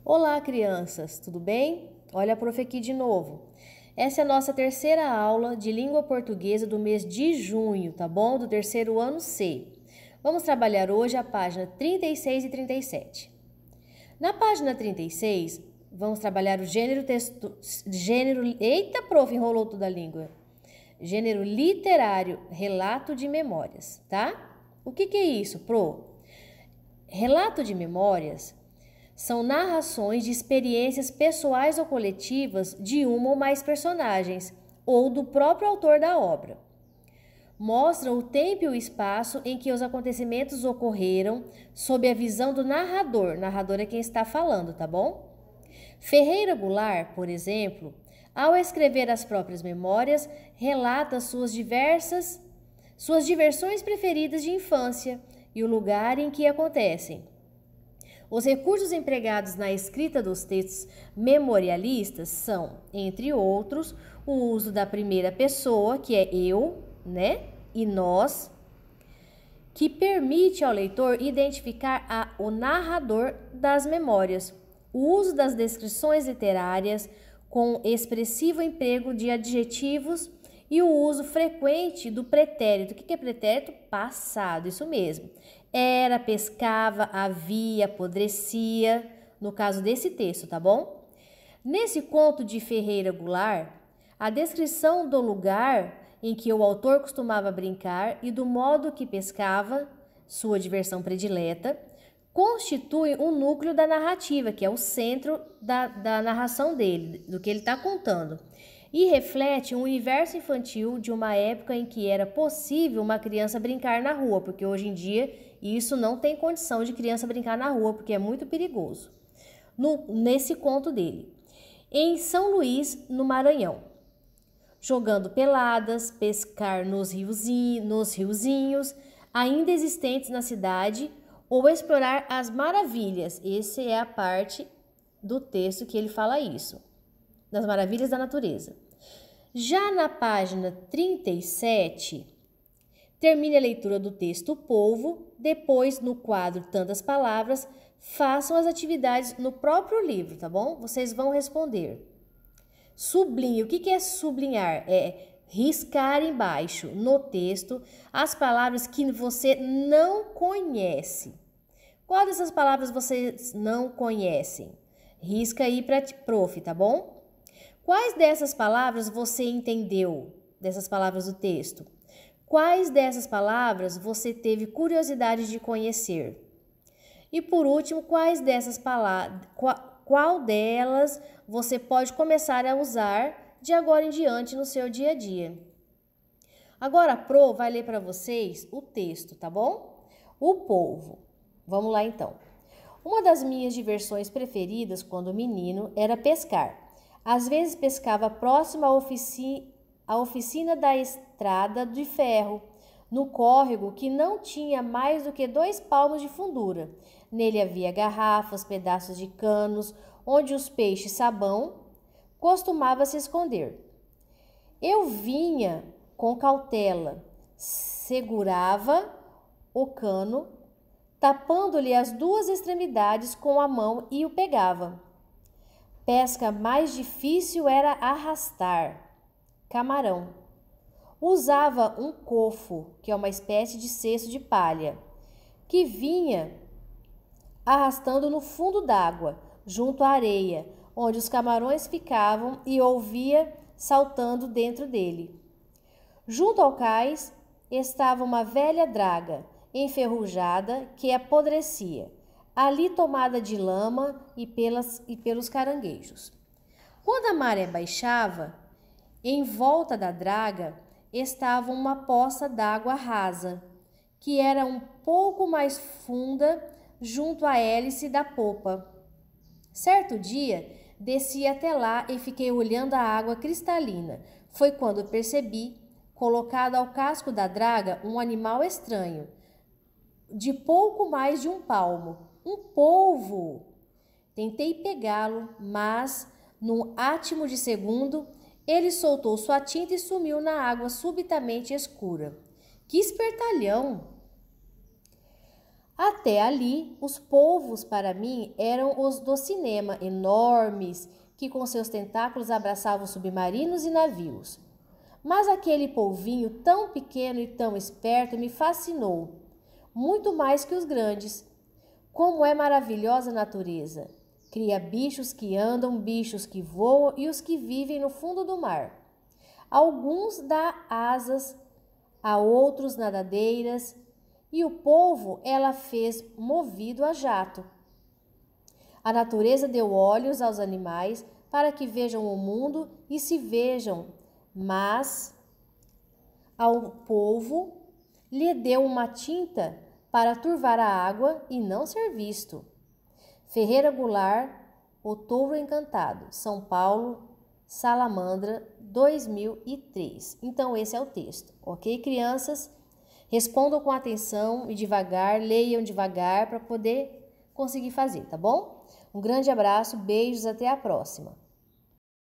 Olá, crianças, tudo bem? Olha a prof aqui de novo. Essa é a nossa terceira aula de língua portuguesa do mês de junho, tá bom? Do terceiro ano C. Vamos trabalhar hoje a página 36 e 37. Na página 36, vamos trabalhar o Eita, prof, enrolou toda a língua. Gênero literário, relato de memórias, tá? O que é isso, pro? Relato de memórias são narrações de experiências pessoais ou coletivas de uma ou mais personagens ou do próprio autor da obra. Mostram o tempo e o espaço em que os acontecimentos ocorreram sob a visão do narrador. Narrador é quem está falando, tá bom? Ferreira Goulart, por exemplo, ao escrever as próprias memórias, relata suas diversões preferidas de infância e o lugar em que acontecem. Os recursos empregados na escrita dos textos memorialistas são, entre outros, o uso da primeira pessoa, que é eu, né, e nós, que permite ao leitor identificar o narrador das memórias, o uso das descrições literárias com expressivo emprego de adjetivos e o uso frequente do pretérito. O que é pretérito? Passado, isso mesmo. Era, pescava, havia, apodrecia, no caso desse texto, tá bom? Nesse conto de Ferreira Goulart, a descrição do lugar em que o autor costumava brincar e do modo que pescava, sua diversão predileta, constitui um núcleo da narrativa, que é o centro da narração dele, do que ele está contando, e reflete um universo infantil de uma época em que era possível uma criança brincar na rua, porque hoje em dia isso não tem condição de criança brincar na rua, porque é muito perigoso. Nesse conto dele, em São Luís, no Maranhão, jogando peladas, pescar nos riozinhos ainda existentes na cidade, ou explorar as maravilhas. Essa é a parte do texto que ele fala isso, das maravilhas da natureza. Já na página 37, termine a leitura do texto O Polvo, depois no quadro Tantas Palavras, façam as atividades no próprio livro, tá bom? Vocês vão responder. Sublinhe. O que é sublinhar? É riscar embaixo no texto as palavras que você não conhece. Qual dessas palavras vocês não conhecem? Risca aí para prof, tá bom? Quais dessas palavras você entendeu, dessas palavras do texto? Quais dessas palavras você teve curiosidade de conhecer? E por último, quais dessas palavras, qual delas você pode começar a usar de agora em diante no seu dia a dia? Agora a Pro vai ler para vocês o texto, tá bom? O polvo. Vamos lá então. Uma das minhas diversões preferidas quando menino era pescar. Às vezes pescava próximo à oficina da estrada de ferro, no córrego que não tinha mais do que 2 palmos de fundura. Nele havia garrafas, pedaços de canos, onde os peixes-sabão costumavam se esconder. Eu vinha com cautela, segurava o cano, tapando-lhe as 2 extremidades com a mão e o pegava. Pesca mais difícil era arrastar. Camarão. Usava um cofo, que é uma espécie de cesto de palha, que vinha arrastando no fundo d'água, junto à areia, onde os camarões ficavam, e ouvia saltando dentro dele. Junto ao cais estava uma velha draga, enferrujada, que apodrecia, ali tomada de lama e pelos caranguejos. Quando a maré baixava, em volta da draga estava uma poça d'água rasa, que era um pouco mais funda junto à hélice da popa. Certo dia, desci até lá e fiquei olhando a água cristalina. Foi quando percebi, colocado ao casco da draga, um animal estranho, de pouco mais de 1 palmo. Um polvo! Tentei pegá-lo, mas, num átimo de segundo, ele soltou sua tinta e sumiu na água subitamente escura. Que espertalhão! Até ali, os polvos para mim eram os do cinema, enormes, que com seus tentáculos abraçavam submarinos e navios. Mas aquele polvinho tão pequeno e tão esperto me fascinou, muito mais que os grandes. Como é maravilhosa a natureza! Cria bichos que andam, bichos que voam e os que vivem no fundo do mar. Alguns dá asas, a outros nadadeiras, e o polvo ela fez movido a jato. A natureza deu olhos aos animais para que vejam o mundo e se vejam, mas ao polvo lhe deu uma tinta para turvar a água e não ser visto. Ferreira Goulart, O Touro Encantado, São Paulo, Salamandra, 2003. Então, esse é o texto, ok, crianças? Respondam com atenção e devagar, leiam devagar para poder conseguir fazer, tá bom? Um grande abraço, beijos, até a próxima.